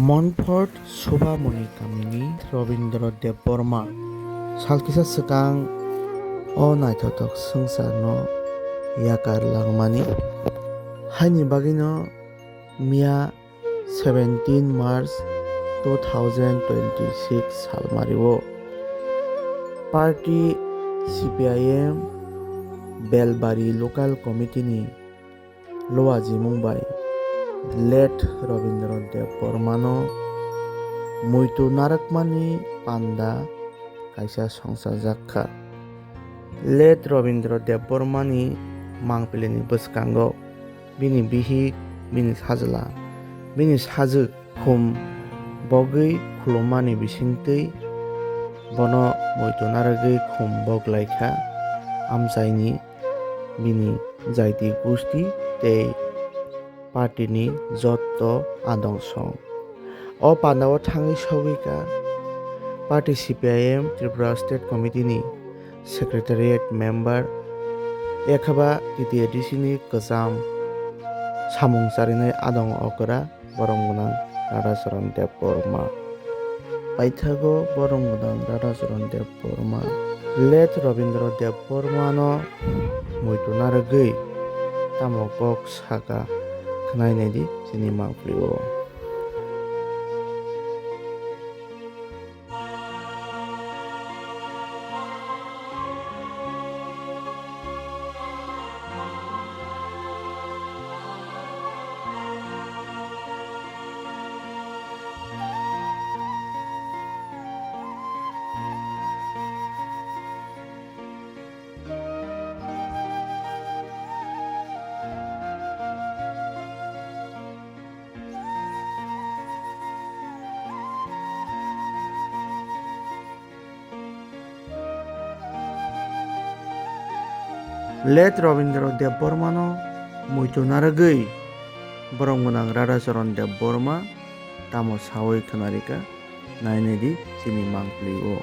মনফর্ট শোভামণি কামিনী রবীন্দ্র দেববর্মা সালকিसा सिगां नायथावथाव संसारनो याकार langmani haini bagino miya 17 March 2026 salmario party CPIM Belbari Local Committee ni loaji Mumbai late Rabindra Debormano muitu narakmani panda kaisa songsa jakka late Rabindra Debormani mangpilini bwskango bini bihik bini sajla bini sajak khum bogui khulumani bisingtwi bono muitu naragui khum boglaikha amchaini bini jaiti gusti tei party ni jotto adongsong o pandao thangui sogika party CPIM Tripura State Committee ni Secretariat Member Ekhaba TTADC ni Kwcham samung charinai adong okra boromgonang Radacharan Deborma paithago boromgonang Radacharan Deborma late Rabindra Deborma no muitu naragui tamo kok saka khnainai di chini mangpilio. Late Rabindra Deborma no muitu naragui boromgonang Radacharan Deborma tamo sawai khwnarika nainai di chini mangpilio.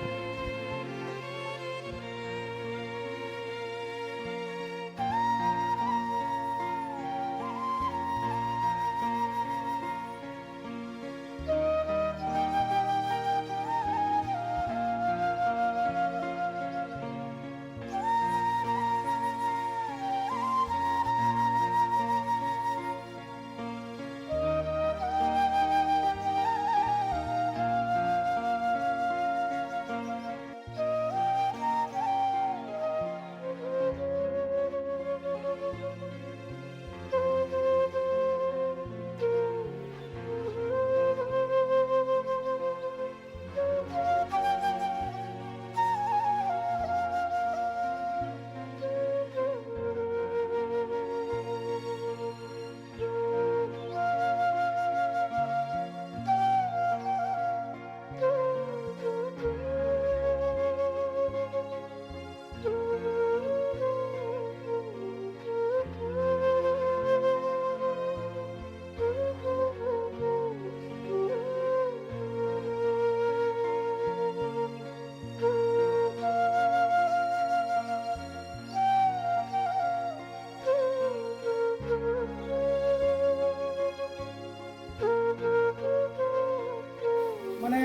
মানে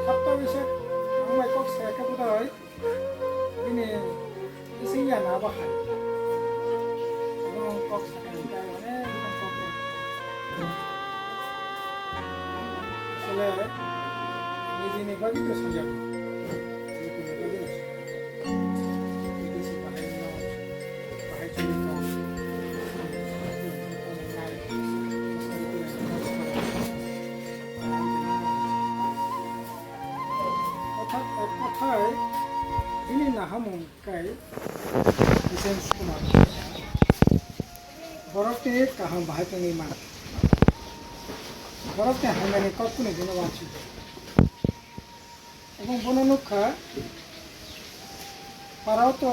সাতটা বিশেষ আমার cock সেকে বুঝাই দিনে ইসিয়া না বাহাই এবং cock সেকে মানে কক আসলে নিজে নিবাদি তো সাজা কথায় ini nahamung kai isen sumar borokte kaham bahai man borokte hamane kokune dino bachi এবং বননুক্ষা পারাও তো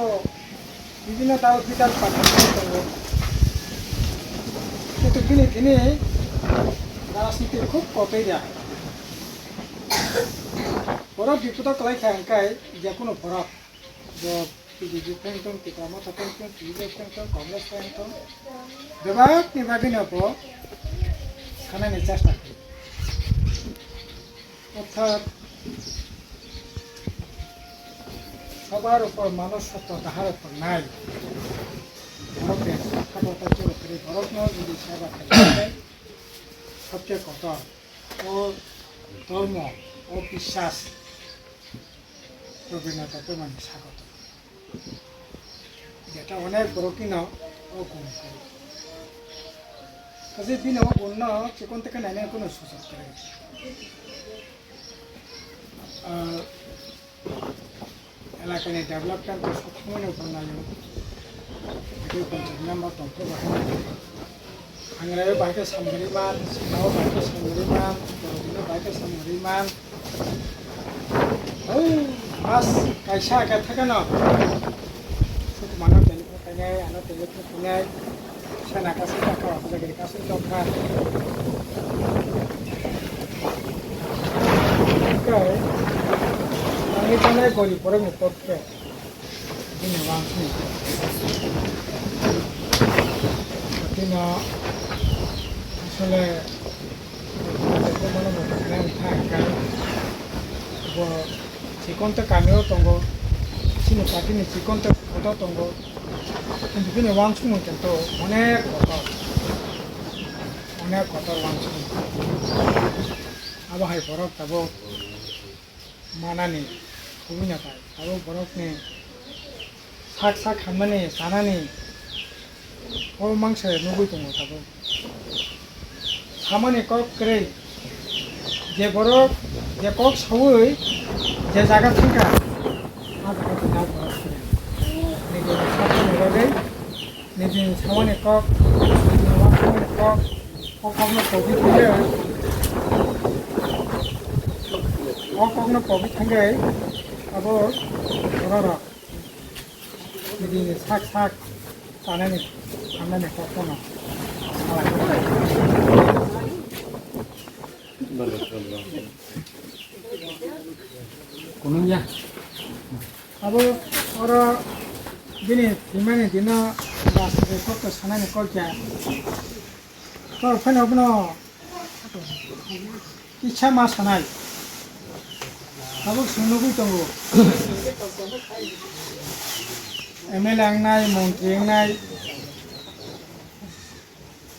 বিভিন্ন দাও বিদাল পাঠাতে কিন্তু দিনে দিনে রাজনীতির খুব কতই যায় বরফ বিপদ কলাই খাই যে কোনো বরফ PDG plankton, Kitamata plankton, PJ plankton, Congress plankton, Debak ni bagay na po, kanan ni Chester. অর্থাৎ সবার উপর মানুষত্ব তাহার উপর নাই বরফের শিক্ষাগতা চরিত্রে বরফ যদি সেবা খেলে সবচেয়ে কঠোর ও ধর্ম ও বিশ্বাস রবীন্দ্রনাথকে মানে স্বাগত যেটা অনেক বড় কিনা ও গুণ করে কাজে দিন ও গুণ চিকন থেকে নাইনে কোনো সুযোগ করে এলাকানি ডেভেলপমেন্ট সবসময় বানায় itu konsepnya mau tonton bahan anggarannya baiknya samuriman sinau baiknya samuriman kalau baiknya samuriman oh mas kaisa katakan no itu mana telepon tanya anak telepon punya saya nak kasih kakak apa lagi kasih coklat oke ini mana goli porong itu ke ini langsung কিন্তু আসলে চিকনতে কামিও দङ চিনি পাটিনি চিকনতে কত দङ কিন্তু बिनि वांसुमो কিন্তু অনেক কত वांसुमो আবহাই বরফ তাবো মানানি খুবই পায় তাবো বরফনি শাক খামनानै जानानै ও মাংস নুবুই দङ তাবো খামানি কক করে যে বরফ যে কক সবই যে জায়গা থাকা নিজে সামান্য কক কক কখনো কবি থাকে কখনো কবি থাকে আবার বড় নিজে শাক जानानै खामनानै कखनो kununya abo ora gini dimana dina bahasa kok sanane kerja to phane apno ichha ma sanai abo sunugu tongo ML নাই মন্ত্রী নাই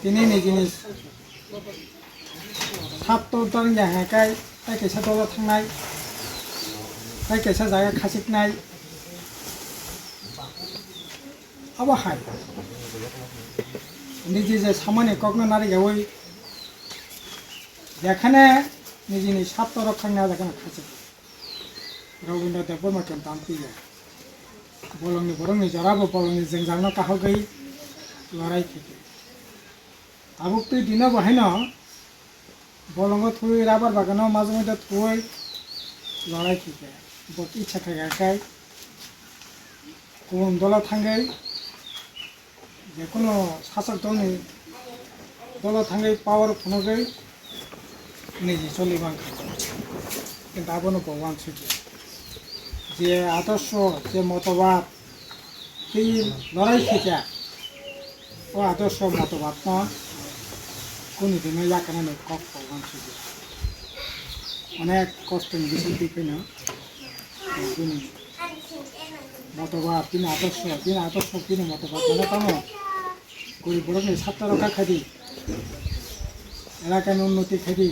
তিনি জিনিস ছাত্রজন জাহাকাय खायसा दल थांनाय खायसा जायगा खासिकनाय आबहाय निजे जे सामान्य कखनो नारी गावै যেখানে নিজেনি ছাত্র রক্ষা না যেখানে খাসিক रवीन्द्रनाथ ब्रह्म केम तामपिया bolongni borongni jarabo bolongni jengjangno kahogei lorai kheke abuk tui dina bahino bolongo thui rabar bagano mazmida thui lorai kheke bot ichha thagakai কোন দলা থাঙ্গাই যে কোনো শাসক দলনি দলা থাঙ্গাই পাওয়ার ফোনগাই নিজে চলিবাং কিন্তু আবনো ভগবান ছুটি যে আদর্শ যে মতবাদ সেই লড়াই থেকে ও আদর্শ মতবাদ কোনোদিনও ইয়াকানে কক ভগবান ছুটি অনেক কষ্ট বেশি দিকে না মতবাদ তিনি আদর্শ তিনি মতবাদ মানে কামো গরিব বড়কে ছাত্র রক্ষা খাদি এলাকার উন্নতি খাদি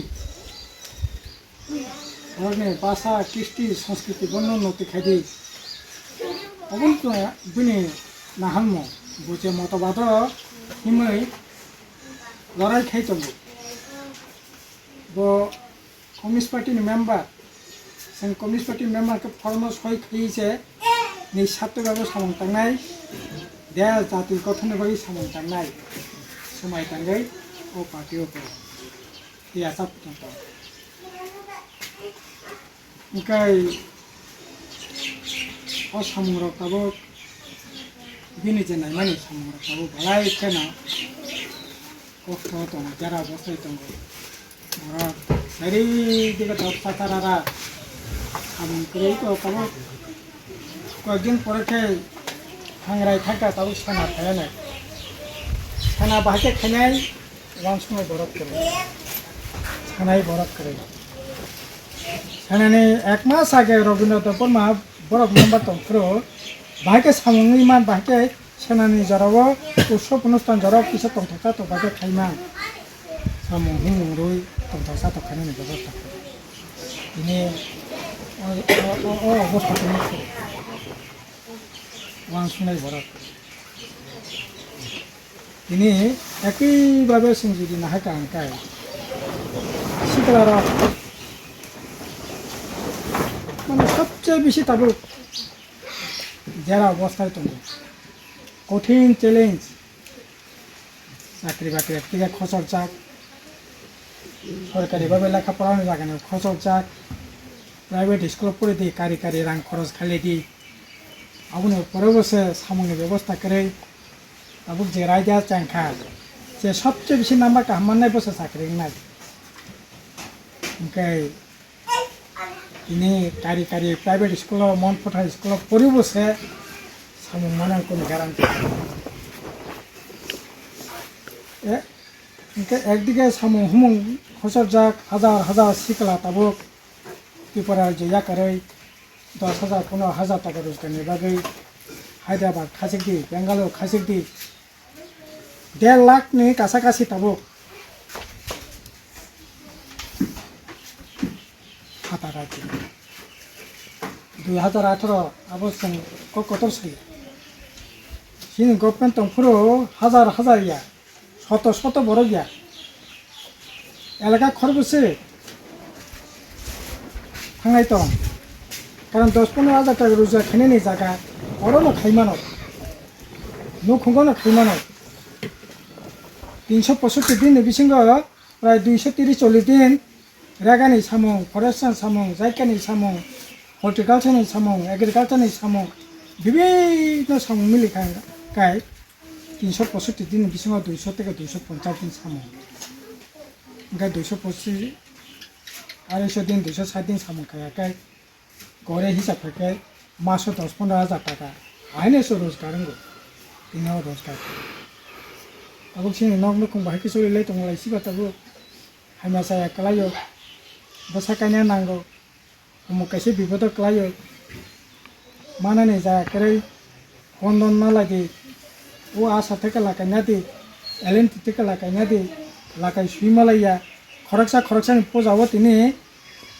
ধর্মের ভাষা কৃষ্টি সংস্কৃতি বন্য উন্নতি খাদি অবন্ত বিনি নাহালম বুঝে মতবাদ হিমৈ লড়াই খাই দङ কমিউনিস্ট পার্টিनि मेम्बार जों कमिउनिस्ट पार्टी मेम्बारखौ फर्म सय खाइसे नि सात्तबाबो सामंतांनाय दे जाति गठनबाबो सामंतांनाय समायतांगै ओ पार्टी ओपर या साप्तंत ओंखाय ओ सामंरकाबो बिनि जेनाय माने सामंरकाबो बालाय केना कष्ट दङ जारा बसाय दङ बरा सारि दिगा दपसातारा सामं करै तो काबो কয়েকদিন পরে হাংরাই থাকা তাও সানা খায় না সানা বাহাকে খাই ওয়ান সময় বরফ করে সানাই বরফ করে সেনানি 1 মাস আগে রবীন্দ্রনাথ বর্মা বরফ নাম্বার তন্ত্র বাহাকে সামুংনি মান বাহাকে সেনানি জরাবো উৎসব অনুষ্ঠান জরাব কিছু তন্ত্রতা তো বাহাকে খাইমান সামুং হুমুং রুই তন্ত্রতা তো খাইনি ব্যবস্থা করে তিনি অবস্থা করে ওয়ান শুনাই বরফ তিনি একইভাবে जों जुदि नाहायका आंखाय सिकलारा মানে সবচেয়ে বেশি তাবো যারা অবস্থায় তো কঠিন চ্যালেঞ্জ চাকরি বাকরি একদিকে খরচ যাক সরকারিভাবে লেখাপড়ানো জায়গা না খরচ যাক প্রাইভেট স্কুল পড়ে দিই কারি কারি রাং খরচ খালি দিই আপনি পরে বসে সামনে ব্যবস্থা করে আবু যে রায়জা চাংখা যে সবচেয়ে বেশি নাম্বার কামান্নাই বসে চাকরি নাই ওমफ्राय ini kari-kari private school mon pota school pori bose samung manang কোনো গ্যারান্টি একদিকে সামুং হুমুং খসর যাক হাজার হাজার শিকলা তাবুক বিপরা যে ইয়াকারে 10,000 15,000 টাকা রোজগারের বাগে হায়দ্রাবাদ খাসিক দি বেঙ্গালোর খাসিক দি 1.5 লাখ নি কাছাকাছি তাবুক হাতা রাখি 2018 আবসং কত সাই সিনি গভর্নমেন্ট তংফুরো হাজার হাজার ইয়া শত শত বড় ইয়া এলাকা খরবসে থাঙ্গাই তো কারণ 10-15 হাজার টাকা রোজগার খেনে নেই জায়গা অরনো খাইমানো নুখুঙ্গনো খাইমানো 365 দিন বিসঙ্গ প্রায় 230-40 দিন রেগানি সামুং ফরেস্টার সামুং জায়গানি সামুং হর্টিকালচারনি সামুং এগ্রিকালচারনি সামুং বিভিন্ন সামুং মিলি খাই 365 দিন বিসঙ্গ 200 থেকে 250 দিন সামুং ओमफ्राय 225 250 दिन 260 दिन सामु खायाखै गरे हिसाब खायाखै मासो 10-15 हाजार टाका आइने सो रोजगार गो बिनाव रोजगार अब सिनि नग नखुं बाहायखै सोलिलाय दंलाय सिबाताबो हाइमासा एकलायो बसाकायना नांगौ उमुकायसे बिपद क्लायो मानानै जायाखै बन्दन नालादि ओ आसा थेका लागायना दि एलएनटि थेका लागायना दि লাগাই শুই মালাইয়া খরকসানি পোজাবো তিনি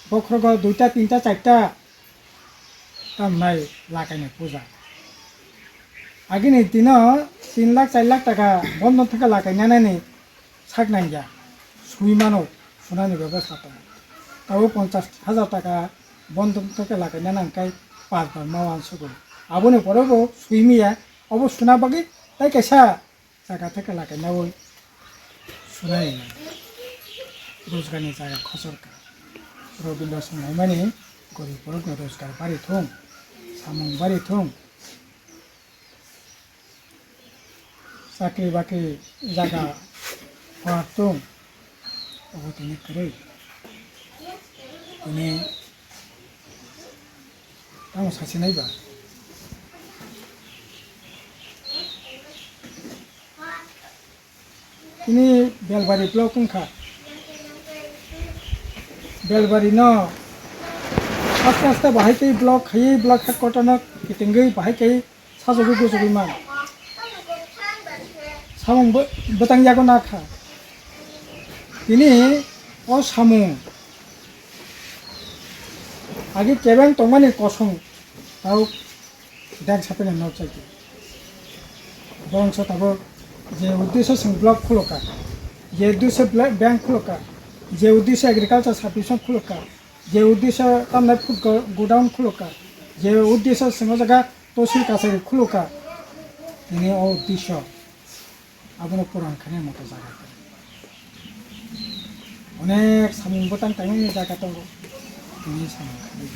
বক্রগ 2টা 3টা 4টা তাম নাই লাগাইনে পোজা আগিনি দিন 3 লাখ 4 লাখ টাকা বন্ধন থেকে লাগাইনাनै সাক নাইয়া শুই মানো শুনানি ব্যবস্থা তো তাও 50,000 টাকা বন্ধন থেকে লাগাইনা নাংকাই 5 বার মাওয়ান সগো আবনে পরবো শুইমিয়া অব শুনা বাকি তাই কেসা জায়গা থেকে লাগাইনাও सुनाय रोजगारनि जायगा खसरका रबीन्द्र संनाय माने गरिब वर्ग रोजगार बारि थं सामुं बारि थं साख्रि बाख्रि जायगा हर थं अबतिनि करे ini आं सासे नायबा ini Belbari blok kengka Belbari no aste bahai kai blok khai blok hat kotana kitinggai bahai kai sajogu gojogi man samung betang jago nakha ini o samung agi kebeng tongmani kosong tau dek sapene no chaki bongso tabo যে উদ্দেশ্য block খুলকা যে উদ্দেশ্য bank খুলকা যে উদ্দেশ্য agriculture subdivision খুলকা যে উদ্দেশ্য তামনাই food godown খুলকা যে উদ্দেশ্য সিংহ জায়গা তহসিল কাছারি খুলকা তিনি ও উদ্দেশ্য আপনার পুরানখানের মতো জায়গা অনেক সামুং বতাং টাইমनि জায়গা দङ তিনি সামুংখানি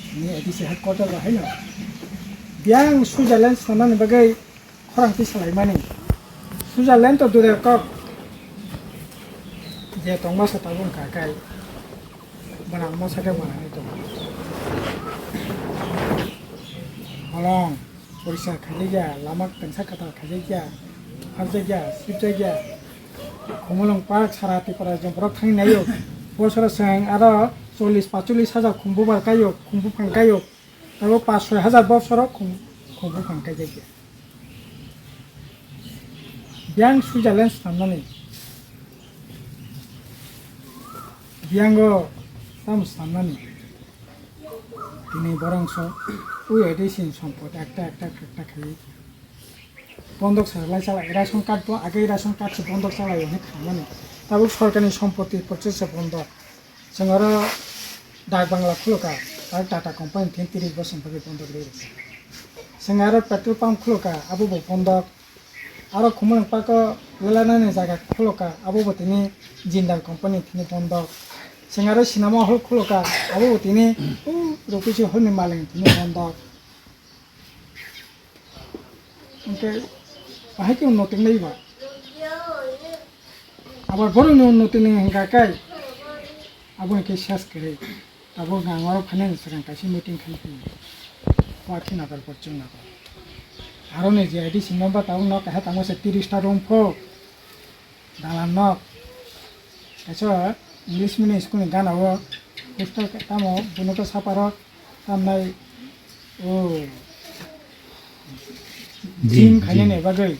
তিনি এডিসি হেডকোয়ার্টার बाहायनो बियां सुइजारलेण्ड थांनानै बागै खरांथि सालायमानि सुइजारलेण्ड तो दूरे कक जे दंमासा ताबुन काकाय बना मसाके बनानै दं हलं परिसा खायजाया लामा पेन्सा खाथा खायजाया हाबजाया सिबजाया खमलं पार्क साराति पारा जों बरक थांनायो बोसोर सें आरो 40-45 হাজার খুম্বুবার গাইও খুম্বুফাং গাইও তারপর 5-6 হাজার বছরও খুম্বুফাं গাই যাইগে biang Switzerland samnani biango tam samnani তিনি বরংস ওই এডিসিন সম্পদ একটা খাই বন্ধক সারাই চালায় রেশন কার্ড তো আগে রেশন কার্ড বন্ধক চালায় অনেক খামানি তারপর সরকারি সম্পত্তি প্রচেষ্টা বন্ধক जों आरो डाक बांग्ला खुलुका आरो टाटा कम्पानी 30 बोसोर बন্ধক रয়েছে जों आरो पेट्रोल पाम्प खुलुका आबो बন্ধक आरो खुमन पाक लेलानानै जायगा खुलुका आबो तिनि जिंदाल कम्पानी तिनि बন্ধक जों आरो सिनेमा हल खुलुका आबो तिनि रकुसि हलनि मालिक तिनि बন্ধक ओके बाहाय के उन्नति नैबा आबार बरनि उन्नति नै हंगाकाय आबो के शेष करे आबो गांवार फाइनेंस रां कासि मीटिंग खालामो पार्टी नागार परचुं नागार आरो नै जे आइडि सिनबा ताउ न काहे तामसे 30 टा रूम फो दालान न कासो इंग्लिश मिडियाम स्कूल गानावो हस्टेल तामो बुनोto सापारो तामनाय ओ जिम खाने नै बागै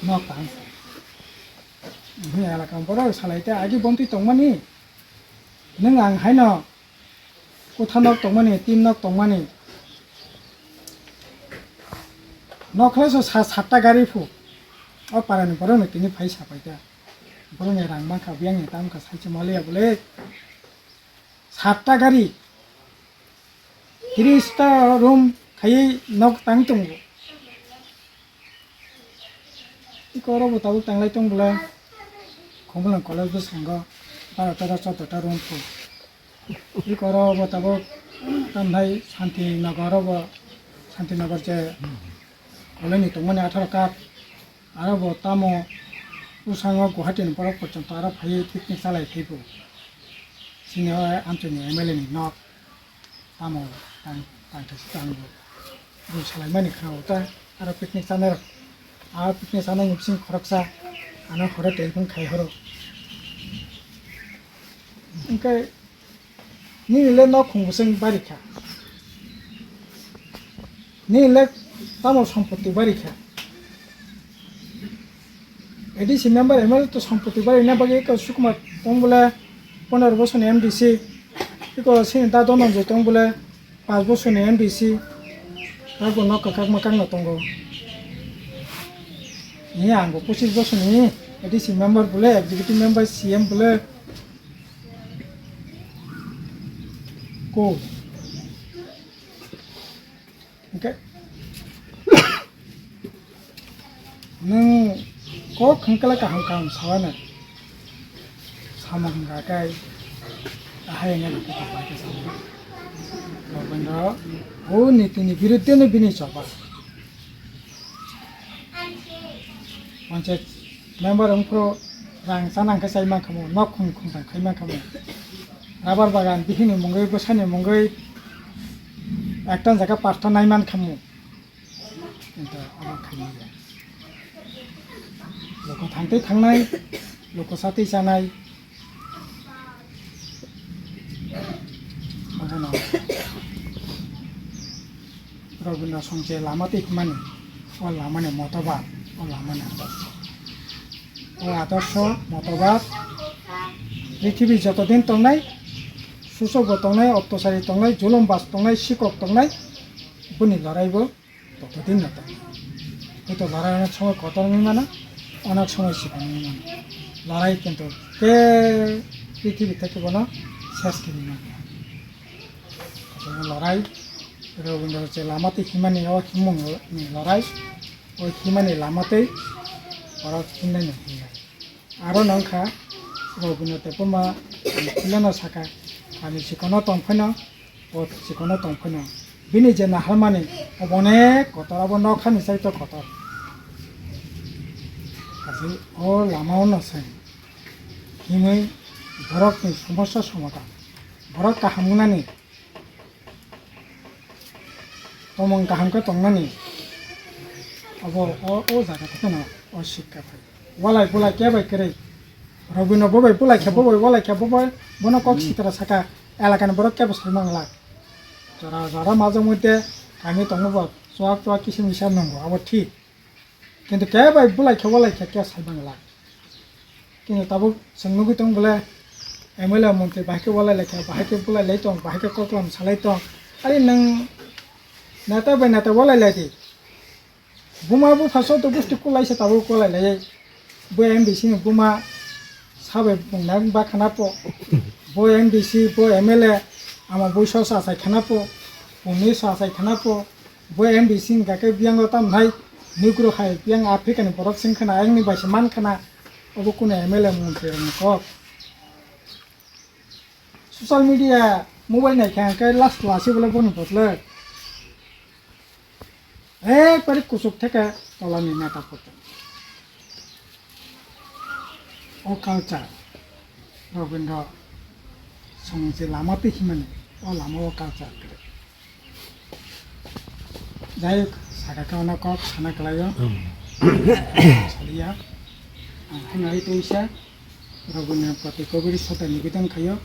न ताम Ini ala kamporo salaita aji bonti tongmani neng ang haino kothanok tongmani timnok tongmani nokhlaso satta gari fu o parani borone tini phai sapaita borone rangma kha biang tam ka saiche maliya bole satta gari 30 ta room khai nok tang tong ikoro botau tanglai tong bole Kumpulan kolej bersangga, para tada room tu. Ikoro batabo tanai Santi Nagar je kolej itu mana 18 kap. Ara batamo usangga Guwahati ni para percontoh ara bhai piknik salai thibu. Sini Anthony MLA ni nok tamo tang tanggo. Bu salai mani khau ta ara piknik sana ngipsing khoraksa ana khore telefon khai horo ओंखाय निले न खुंबुसं बारिखा निले तामो सम्पत्ति बारिखा ADC member MLA तो सम्पत्ति बारि ना बागे का सुकुमार तंग बोले 15 बोसोरनि एमडीसी इको सिन दा दनन जे तंग बोले 5 बोसोरनि एमडीसी आगो न काकाक माकाक न तंगो नि आंगो 25 बोसोरनि एडिसि मेम्बर बोले एक्जिक्यूटिव मेम्बर सीएम बोले को ओके नों को खंकला का हम सावाना सामन गाकाय आहायना के पाके सामना लबन्द ओ नीतिनि विरुद्धने बिनि चबा पंचायत मेम्बर अंफ्रो रां सानांका साइमा खमो न खुं खाइमा खमो राबार बागान बिहिनि मंगै बसानि मंगै एकटा जायगा 5टा 9 मान खामो কিন্তু आबाद खालामो लोक थांनाय लोक साथै जानाय माने रबीन्द्र संजय लामाते माने ও লামানে মতবাদ ও লামানে আদর্শ ও আদর্শ মতবাদ পৃথিবী যতদিন তংনাই সুসগ তংনাই অত্যাচারী তংনাই জুলুমবাজ তংনাই শিকক তংনাই বুনি লড়াইবো ততদিন না তংনাই হয়তো লড়াই অনেক সময় কতরমি মানা অনেক সময় শিখানি মানা লড়াই কিন্তু কে পৃথিবী থেকে বলো শেষ কিনি না লড়াই রবীন্দ্র যে লামাতে হিমানি ও হিমুং লড়াই ওই হিমানি লামাতেই ওরা হিন্দাই না হিন্দাই আরও নংখা রবীন্দ্র তেপমা হিলানো সাকা আমি চিকনো তংফাইন ও চিকনো তংফাইন বিনি যে নাহারমানি অনেক কতরাবো নখানি চাইতো কতর কাজে ও লামাও নাচাই হিमै বরকনি সমস্যা সমাধান বরক কাহামুনানি তমং কাহামকে তংনানি अब ओ जागा থেকে না ও শিক্ষা পাই ওলাই বলাই কে বাই করে রবীন্দ্র ববাই বলাই খে ববাই ওলাই খে ববাই বনো কক সিতারা সাকা এলাকানি বড় কেবো সাইমাংলা যারা যারা মাঝে মধ্যে আমি তংব চোয়াক চোয়াক কিসিম হিসাব নাঙ্গো আবার ঠিক কিন্তু কে বাই বুলাই কে সাইমাংলা কিন্তু তাবো सोंनोबो दं বলে এমএলএ মন্ত্রী বাহিকে বলাই লেখা বাহিকে বুলাই লাইতং বাহিকে ককলাম সালাইতং আরে নং নাতা বাই নাতা বলাই লাইতি বুমাबो फासो तो बुस्थु कोलाइसे ताबो कोलाई लाय बो एमबिसि नि बुमा साबे बुंना बा खानापो बो एमबिसि बो एमएलए आमा बयस सासाय खानापो बुनि सासाय खानापो बो एमबिसि नि गाके बियांग ताम हाय निग्रो हाय बियांग आफ्रिकानि बरक सिं खाना आंनि बायसे मान खाना अबो कोने एमएलए मन्त्रि को सोशल मीडिया मोबाइल नायखां के लास्ट लासे बले बनि बदले একবারে কুচুক থেকে তলানি নেতা করতেন ও কালচার রবীন্দ্র সঙ্গে লামা পেখি মানে ও লামা ও কালচার করে যাই হোক সাকাকে অনেক কক সানা গলায় সালিয়া আংখানারি তৈসা রবীন্দ্র প্রতি কবির সাথে নিবেদন খাইও